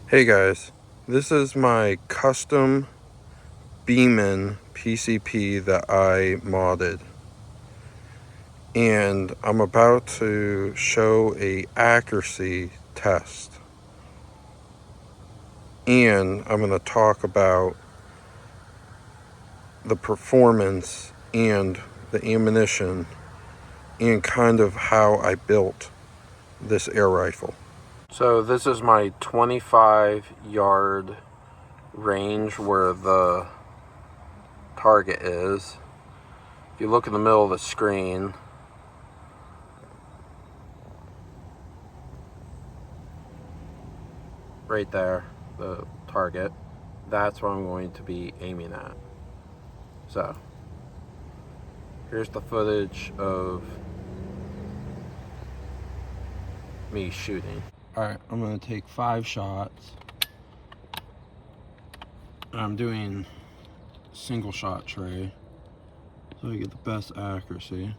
Hey guys, this is my custom Beeman PCP that I modded, and I'm about to show a accuracy test, and I'm going to talk about the performance and the ammunition and kind of how I built this air rifle. So this is my 25-yard range where the target is. If you look in the middle of the screen, right there, the target, that's what I'm going to be aiming at. So here's the footage of me shooting. Alright, I'm going to take 5 shots. And I'm doing single shot tray so I get the best accuracy.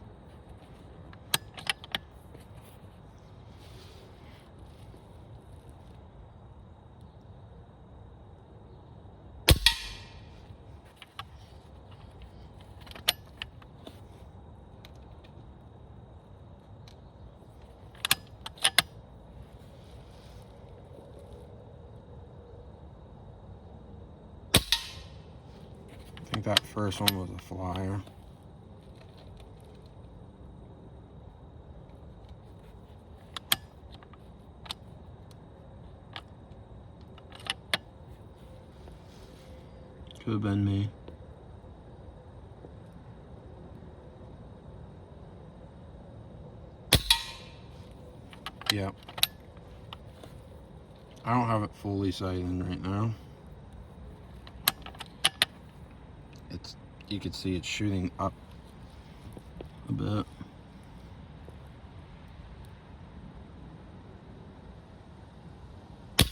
I think that first one was a flyer. Could have been me. Yep. I don't have it fully sighted right now. You can see it's shooting up a bit. I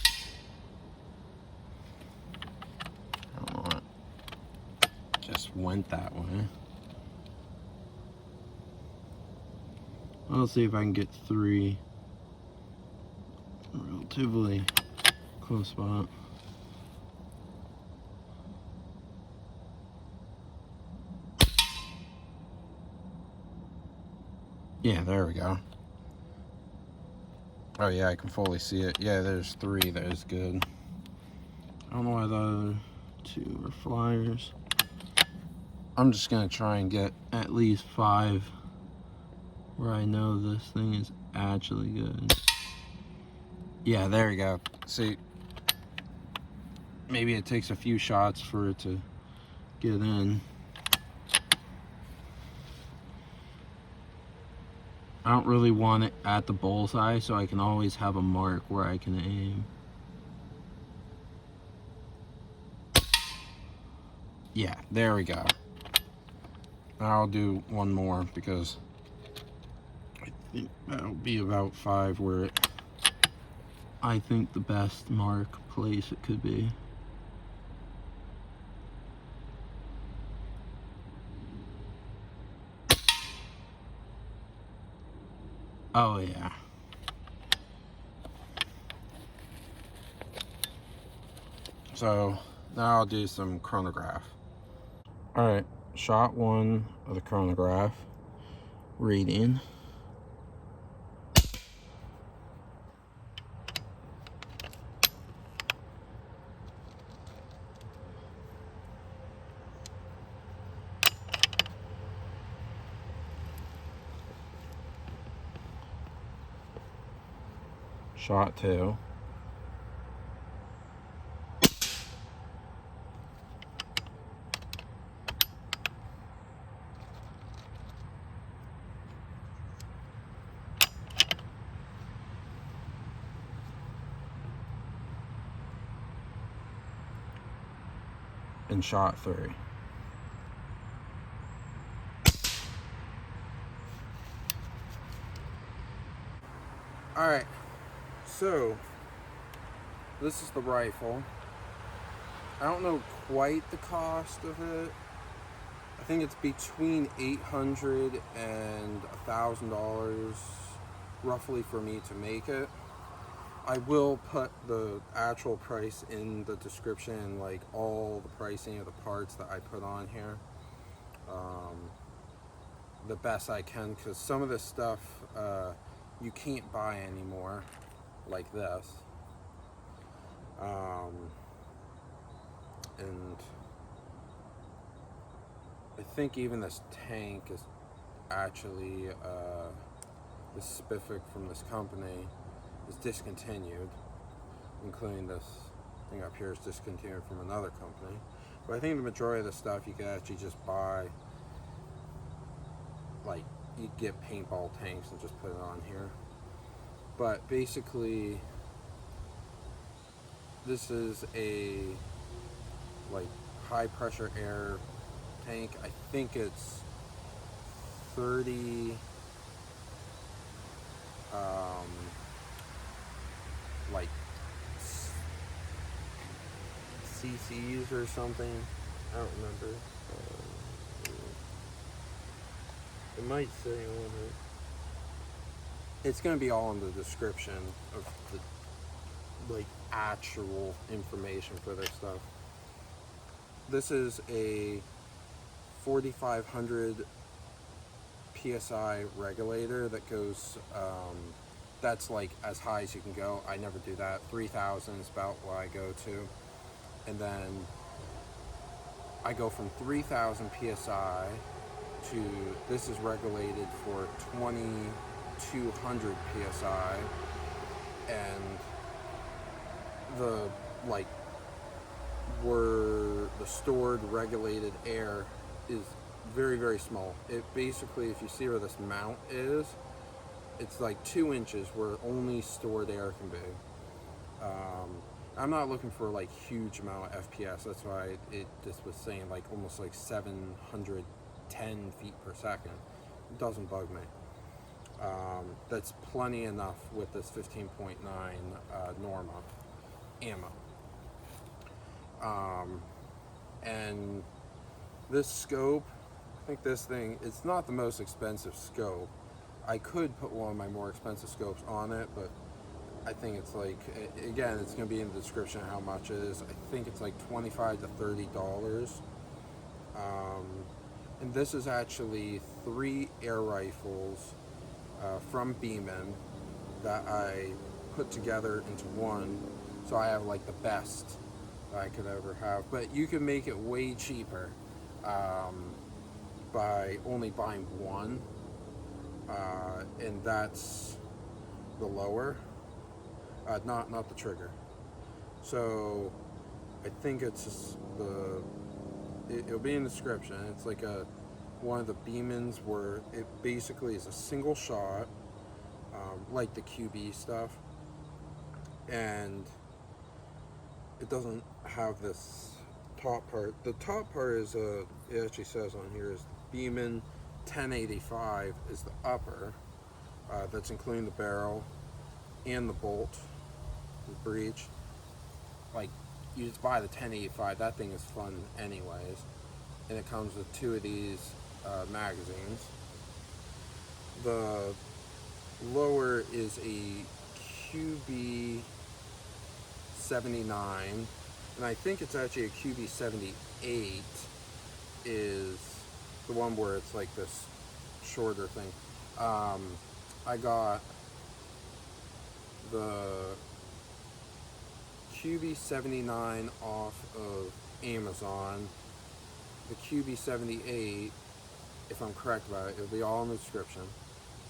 don't know what just went that way. I'll see if I can get 3 relatively close spot. Yeah, there we go. Oh yeah, I can fully see it. Yeah, there's 3. That is good. I don't know why the other 2 are flyers. I'm just gonna try and get at least 5 where I know this thing is actually good. Yeah, there you go. See, maybe it takes a few shots for it to get in. I don't really want it at the bullseye, so I can always have a mark where I can aim. Yeah, there we go. I'll do one more because I think that'll be about 5 where I think the best mark place it could be. Oh yeah. So now I'll do some chronograph. Alright, shot 1 of the chronograph. Reading. Shot 2. And shot 3. Alright, so this is the rifle. I don't know quite the cost of it. I think it's between $800 and $1,000 roughly for me to make it. I will put the actual price in the description, like all the pricing of the parts that I put on here, the best I can, because some of this stuff you can't buy anymore, like this, and I think even this tank is actually the specific from this company is discontinued, including this thing up here is discontinued from another company. But I think the majority of the stuff you can actually just buy, like you get paintball tanks and just put it on here. But basically this is a like high pressure air tank. I think it's 30 like cc's or something. I don't remember. It might say on it. It's going to be all in the description of the like actual information for this stuff. This is a 4500 psi regulator that goes that's like as high as you can go. I never do that. 3000 is about what I go to, and then I go from 3000 psi to, this is regulated for 2200 psi, and the like where the stored regulated air is very, very small. It basically, if you see where this mount is, it's like 2 inches where only stored air can be. I'm not looking for like huge amount of FPS. That's why it just was saying like almost like 710 feet per second. It doesn't bug me. That's plenty enough with this 15.9 Norma ammo. And this scope, I think this thing, it's not the most expensive scope. I could put one of my more expensive scopes on it, but I think it's like, again, it's going to be in the description how much it is. I think it's like $25 to $30. And this is actually 3 air rifles from Beeman that I put together into one. So I have like the best I could ever have. But you can make it way cheaper by only buying one. And that's the lower, not the trigger. So I think it's just it'll be in the description. It's like one of the Beemans where it basically is a single shot, like the QB stuff, and it doesn't have this top part. The top part is it actually says on here is Beeman 1085 is the upper. That's including the barrel and the bolt, the breech. Like, you just buy the 1085. That thing is fun anyways, and it comes with 2 of these magazines. The lower is a QB79, and I think it's actually a QB78 is the one where it's like this shorter thing. I got the QB79 off of Amazon. The QB78, if I'm correct about it, it'll be all in the description,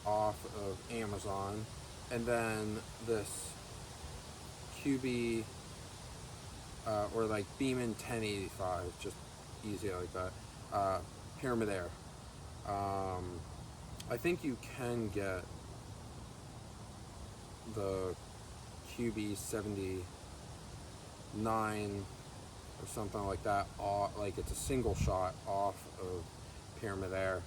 off of Amazon. And then this QB or like Beeman 1085, just easy like that, pyramidair. I think you can get the QB79 or something like that, like it's a single shot off of pyramidair.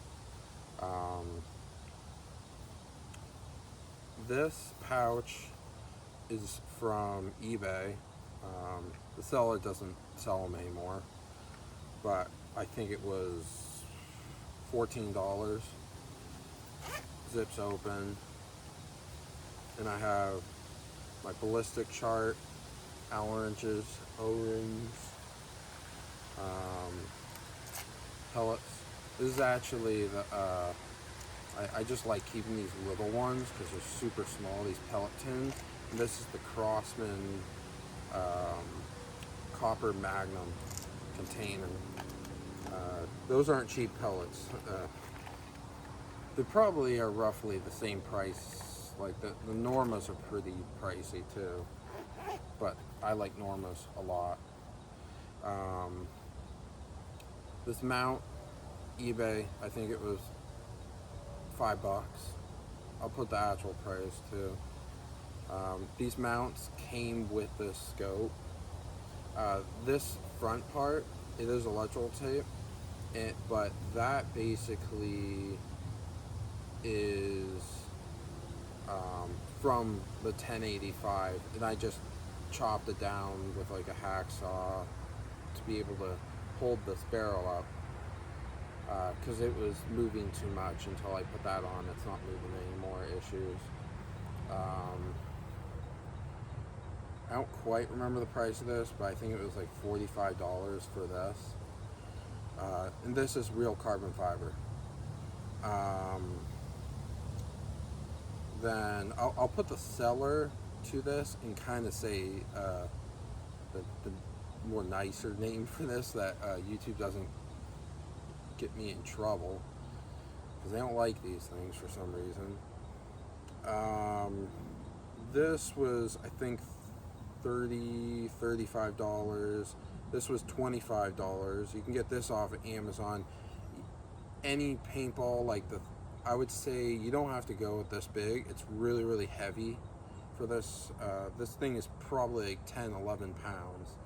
This pouch is from eBay. The seller doesn't sell them anymore, but I think it was $14. Zips open, and I have my ballistic chart, Allen wrenches, O-rings, pellets. This is actually the, I just like keeping these little ones because they're super small, these pellet tins. And this is the Crosman copper magnum container. Those aren't cheap pellets. They probably are roughly the same price. Like the Normas are pretty pricey too, but I like Normas a lot. This mount, eBay, I think it was $5. I'll put the actual price too. These mounts came with this scope. This front part, it is electrical tape, but that basically is from the 1085, and I just chopped it down with like a hacksaw to be able to hold this barrel up, because it was moving too much. Until I put that on, it's not moving anymore. Issues. I don't quite remember the price of this, but I think it was like $45 for this. And this is real carbon fiber. Then I'll put the seller to this and kind of say the more nicer name for this, that YouTube doesn't get me in trouble, because they don't like these things for some reason. This was, I think, $35. This was $25. You can get this off of Amazon. Any paintball, like I would say you don't have to go with this big. It's really, really heavy for this. This thing is probably like 10, 11 pounds.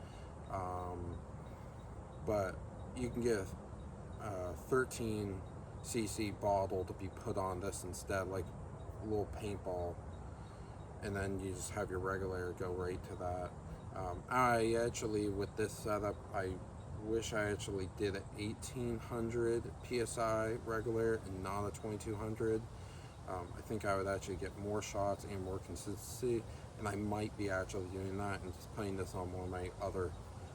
But you can get a 13cc bottle to be put on this instead, like a little paintball. And then you just have your regulator go right to that. I actually, with this setup, I wish I actually did an 1800 PSI regulator and not a 2200. I think I would actually get more shots and more consistency, and I might be actually doing that and just putting this on one of my other,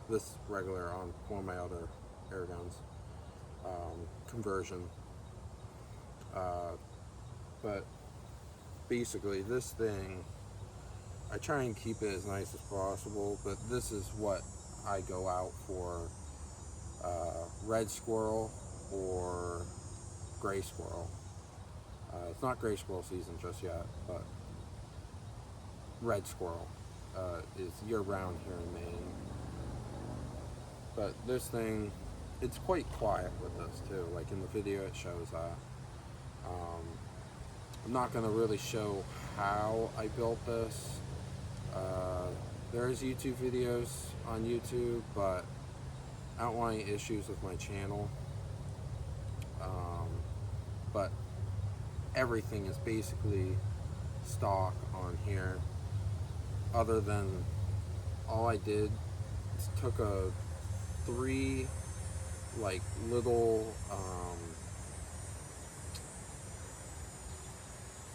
this regulator on one of my other air guns. Conversion. But basically this thing, I try and keep it as nice as possible, but this is what I go out for. Red squirrel or gray squirrel. It's not gray squirrel season just yet, but red squirrel is year-round here in Maine. But this thing, it's quite quiet with this too. Like in the video it shows that. I'm not going to really show how I built this. There's YouTube videos on YouTube, but I don't want any issues with my channel. But everything is basically stock on here, other than all I did is took a 3 like little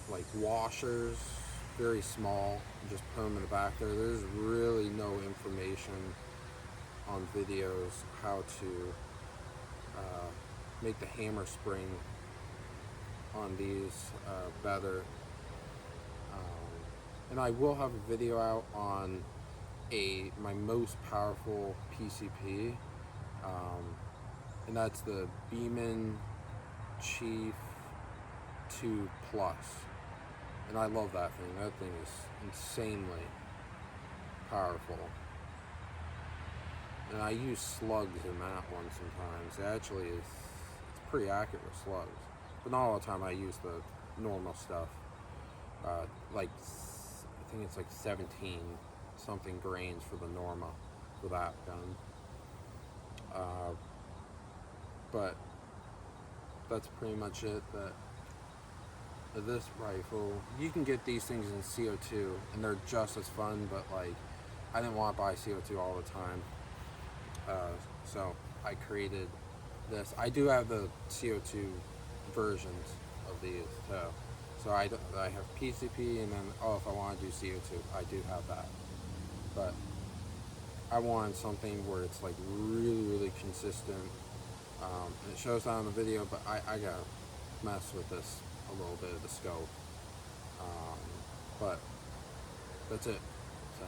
like washers, very small, and just put them in the back there. There's really no information on videos how to make the hammer spring on these better. And I will have a video out on my most powerful PCP, and that's the Beeman Chief 2 Plus. And I love that thing. That thing is insanely powerful. And I use slugs in that one sometimes. It actually is, it's pretty accurate with slugs. But not all the time. I use the normal stuff. Like, I think it's like 17 something grains for the Norma for that gun. But that's pretty much it. That this rifle, you can get these things in CO2 and they're just as fun, but like I didn't want to buy CO2 all the time, so I created this. I do have the CO2 versions of these too, so So I have PCP, and then, oh, if I want to do CO2, I do have that. But I wanted something where it's like really consistent. And it shows that on the video, but I gotta mess with this a little bit of the scope. But that's it. So